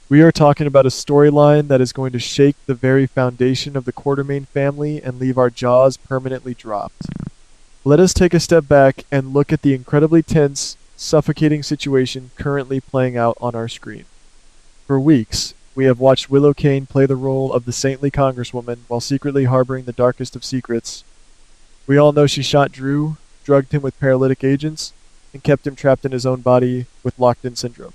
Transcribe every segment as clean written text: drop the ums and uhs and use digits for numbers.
We are talking about a storyline that is going to shake the very foundation of the Quartermaine family and leave our jaws permanently dropped. Let us take a step back and look at the incredibly tense, suffocating situation currently playing out on our screen. For weeks, we have watched Willow Kane play the role of the saintly congresswoman while secretly harboring the darkest of secrets. We all know she shot Drew, drugged him with paralytic agents, and kept him trapped in his own body with locked-in syndrome.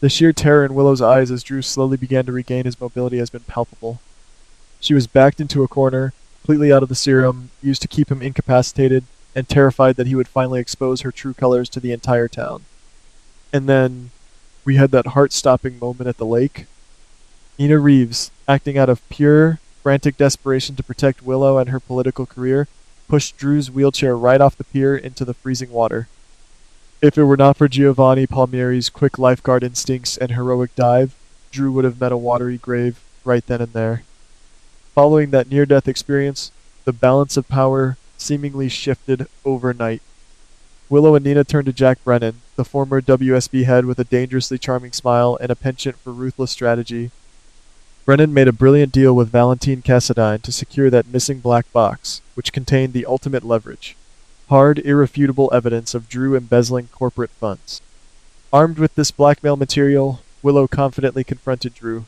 The sheer terror in Willow's eyes as Drew slowly began to regain his mobility has been palpable. She was backed into a corner, completely out of the serum, used to keep him incapacitated, and terrified that he would finally expose her true colors to the entire town. And then we had that heart-stopping moment at the lake. Nina Reeves, acting out of pure, frantic desperation to protect Willow and her political career, pushed Drew's wheelchair right off the pier into the freezing water. If it were not for Giovanni Palmieri's quick lifeguard instincts and heroic dive, Drew would have met a watery grave right then and there. Following that near-death experience, the balance of power seemingly shifted overnight. Willow and Nina turned to Jack Brennan, the former WSB head with a dangerously charming smile and a penchant for ruthless strategy. Brennan made a brilliant deal with Valentine Cassadine to secure that missing black box, which contained the ultimate leverage: hard, irrefutable evidence of Drew embezzling corporate funds. Armed with this blackmail material, Willow confidently confronted Drew.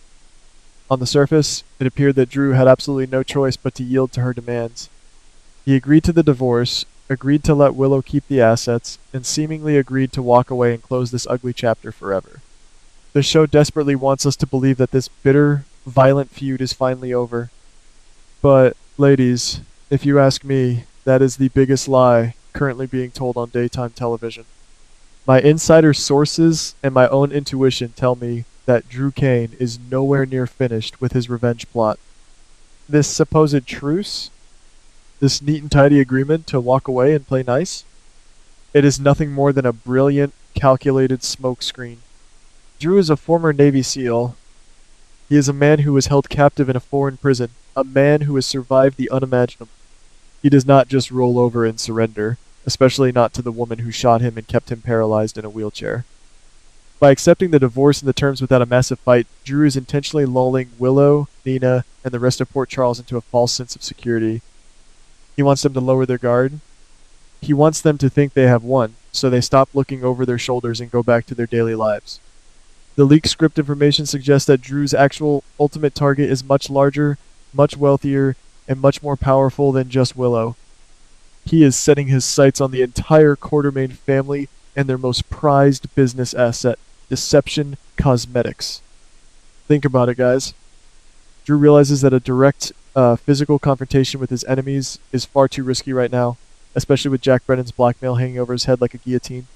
On the surface, it appeared that Drew had absolutely no choice but to yield to her demands. He agreed to the divorce, agreed to let Willow keep the assets, and seemingly agreed to walk away and close this ugly chapter forever. The show desperately wants us to believe that this bitter, violent feud is finally over. But, ladies, if you ask me, that is the biggest lie currently being told on daytime television. My insider sources and my own intuition tell me that Drew Kane is nowhere near finished with his revenge plot. This supposed truce, this neat and tidy agreement to walk away and play nice, it is nothing more than a brilliant, calculated smokescreen. Drew is a former Navy SEAL. He is a man who was held captive in a foreign prison, a man who has survived the unimaginable. He does not just roll over and surrender, especially not to the woman who shot him and kept him paralyzed in a wheelchair. By accepting the divorce and the terms without a massive fight, Drew is intentionally lulling Willow, Nina, and the rest of Port Charles into a false sense of security. He wants them to lower their guard. He wants them to think they have won, so they stop looking over their shoulders and go back to their daily lives. The leaked script information suggests that Drew's actual ultimate target is much larger, much wealthier, and much more powerful than just Willow. He is setting his sights on the entire Quartermaine family and their most prized business asset, Deception Cosmetics. Think about it, guys. Drew realizes that a direct physical confrontation with his enemies is far too risky right now, especially with Jack Brennan's blackmail hanging over his head like a guillotine.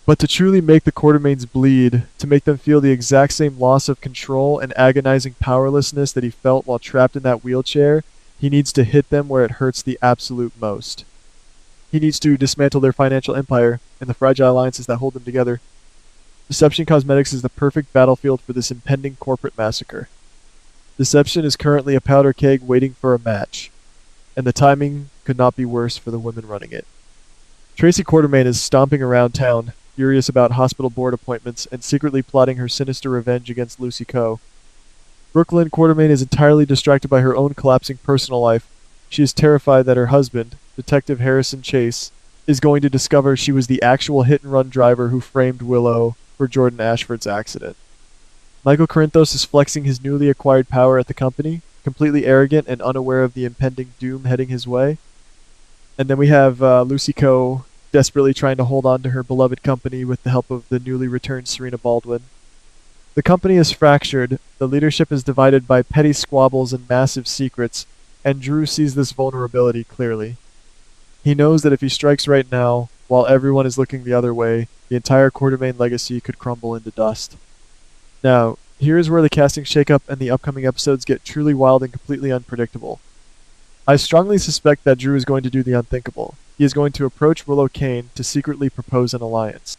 But to truly make the Quartermaines bleed, to make them feel the exact same loss of control and agonizing powerlessness that he felt while trapped in that wheelchair, he needs to hit them where it hurts the absolute most. He needs to dismantle their financial empire and the fragile alliances that hold them together. Deception Cosmetics is the perfect battlefield for this impending corporate massacre. Deception is currently a powder keg waiting for a match, and the timing could not be worse for the women running it. Tracy Quartermaine is stomping around town, furious about hospital board appointments and secretly plotting her sinister revenge against Lucy Coe. Brooklyn Quartermaine is entirely distracted by her own collapsing personal life. She is terrified that her husband, Detective Harrison Chase, is going to discover she was the actual hit-and-run driver who framed Willow for Jordan Ashford's accident. Michael Corinthos is flexing his newly acquired power at the company, completely arrogant and unaware of the impending doom heading his way. And then we have Lucy Coe desperately trying to hold on to her beloved company with the help of the newly returned Serena Baldwin. The company is fractured, the leadership is divided by petty squabbles and massive secrets, and Drew sees this vulnerability clearly. He knows that if he strikes right now, while everyone is looking the other way, the entire Quartermaine legacy could crumble into dust. Now, here is where the casting shakeup and the upcoming episodes get truly wild and completely unpredictable. I strongly suspect that Drew is going to do the unthinkable. He is going to approach Willow Kane to secretly propose an alliance.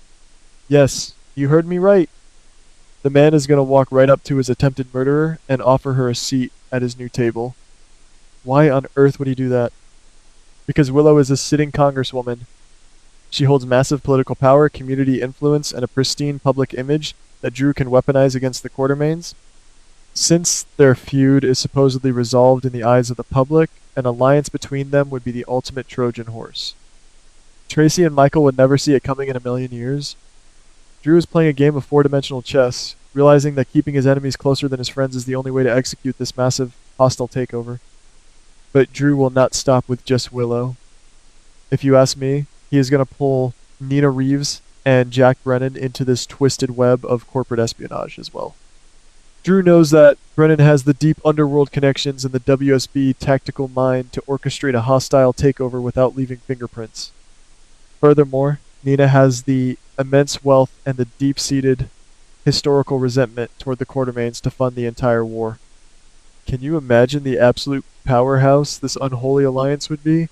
Yes, you heard me right. The man is going to walk right up to his attempted murderer and offer her a seat at his new table. Why on earth would he do that? Because Willow is a sitting congresswoman. She holds massive political power, community influence, and a pristine public image that Drew can weaponize against the Quartermaines. Since their feud is supposedly resolved in the eyes of the public, an alliance between them would be the ultimate Trojan horse. Tracy and Michael would never see it coming in a million years. Drew is playing a game of four-dimensional chess, realizing that keeping his enemies closer than his friends is the only way to execute this massive, hostile takeover. But Drew will not stop with just Willow. If you ask me, he is going to pull Nina Reeves and Jack Brennan into this twisted web of corporate espionage as well. Drew knows that Brennan has the deep underworld connections and the WSB tactical mind to orchestrate a hostile takeover without leaving fingerprints. Furthermore, Nina has the immense wealth and the deep-seated historical resentment toward the Quartermaines to fund the entire war. Can you imagine the absolute powerhouse this unholy alliance would be?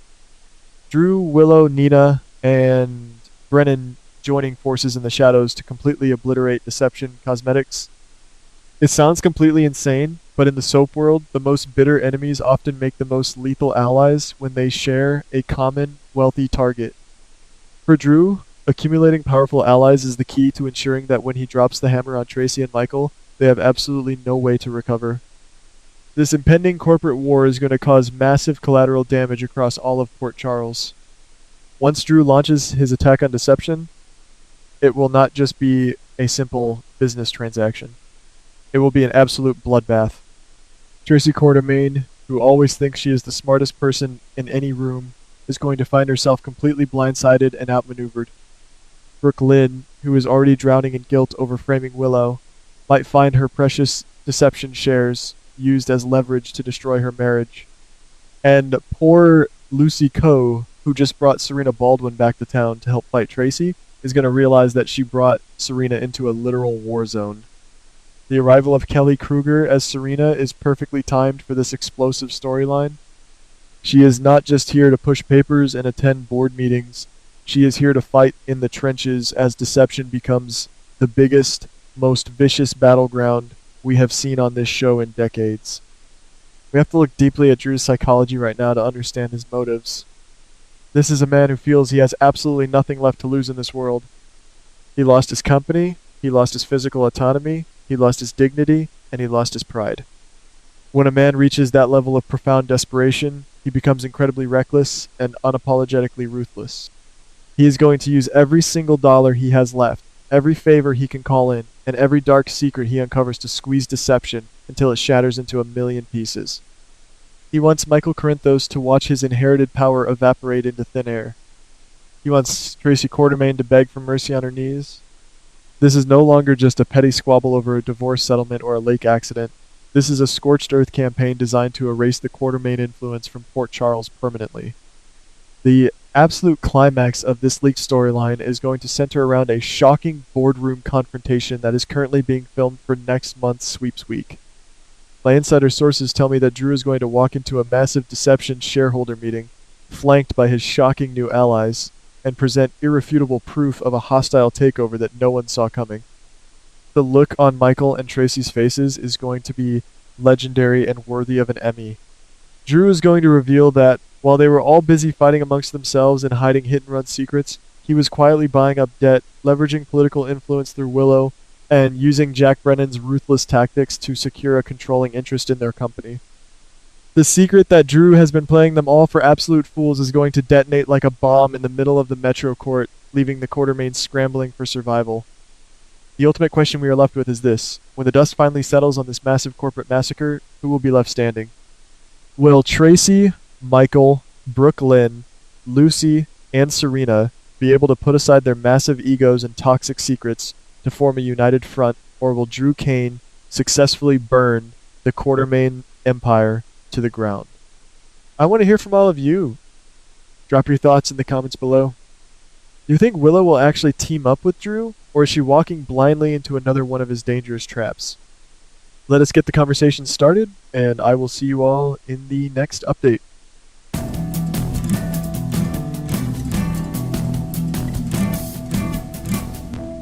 Drew, Willow, Nina, and Brennan joining forces in the shadows to completely obliterate Deception Cosmetics. It sounds completely insane, but in the soap world, the most bitter enemies often make the most lethal allies when they share a common, wealthy target. For Drew, accumulating powerful allies is the key to ensuring that when he drops the hammer on Tracy and Michael, they have absolutely no way to recover. This impending corporate war is going to cause massive collateral damage across all of Port Charles. Once Drew launches his attack on Deception, it will not just be a simple business transaction. It will be an absolute bloodbath. Tracy Quartermaine, who always thinks she is the smartest person in any room, is going to find herself completely blindsided and outmaneuvered. Brooke Lynn, who is already drowning in guilt over framing Willow, might find her precious Deception shares used as leverage to destroy her marriage. And poor Lucy Coe, who just brought Serena Baldwin back to town to help fight Tracy, is going to realize that she brought Serena into a literal war zone. The arrival of Kelly Kruger as Serena is perfectly timed for this explosive storyline. She is not just here to push papers and attend board meetings. She is here to fight in the trenches as Deception becomes the biggest, most vicious battleground we have seen on this show in decades. We have to look deeply at Drew's psychology right now to understand his motives. This is a man who feels he has absolutely nothing left to lose in this world. He lost his company, he lost his physical autonomy, he lost his dignity, and he lost his pride. When a man reaches that level of profound desperation, he becomes incredibly reckless and unapologetically ruthless. He is going to use every single dollar he has left, every favor he can call in, and every dark secret he uncovers to squeeze Deception until it shatters into a million pieces. He wants Michael Corinthos to watch his inherited power evaporate into thin air. He wants Tracy Quartermaine to beg for mercy on her knees. This is no longer just a petty squabble over a divorce settlement or a lake accident. This is a scorched earth campaign designed to erase the Quartermaine influence from Port Charles permanently. The absolute climax of this leaked storyline is going to center around a shocking boardroom confrontation that is currently being filmed for next month's Sweeps Week. My insider sources tell me that Drew is going to walk into a massive Deception shareholder meeting, flanked by his shocking new allies, and present irrefutable proof of a hostile takeover that no one saw coming. The look on Michael and Tracy's faces is going to be legendary and worthy of an Emmy. Drew is going to reveal that while they were all busy fighting amongst themselves and hiding hit-and-run secrets, he was quietly buying up debt, leveraging political influence through Willow, and using Jack Brennan's ruthless tactics to secure a controlling interest in their company. The secret that Drew has been playing them all for absolute fools is going to detonate like a bomb in the middle of the Metro Court, leaving the Quartermaines scrambling for survival. The ultimate question we are left with is this: when the dust finally settles on this massive corporate massacre, who will be left standing? Will Tracy, Michael, Brooke Lynn, Lucy, and Serena be able to put aside their massive egos and toxic secrets to form a united front, or will Drew Kane successfully burn the Quartermaine empire to the ground? I want to hear from all of you. Drop your thoughts in the comments below. Do you think Willow will actually team up with Drew, or is she walking blindly into another one of his dangerous traps? Let us get the conversation started, and I will see you all in the next update.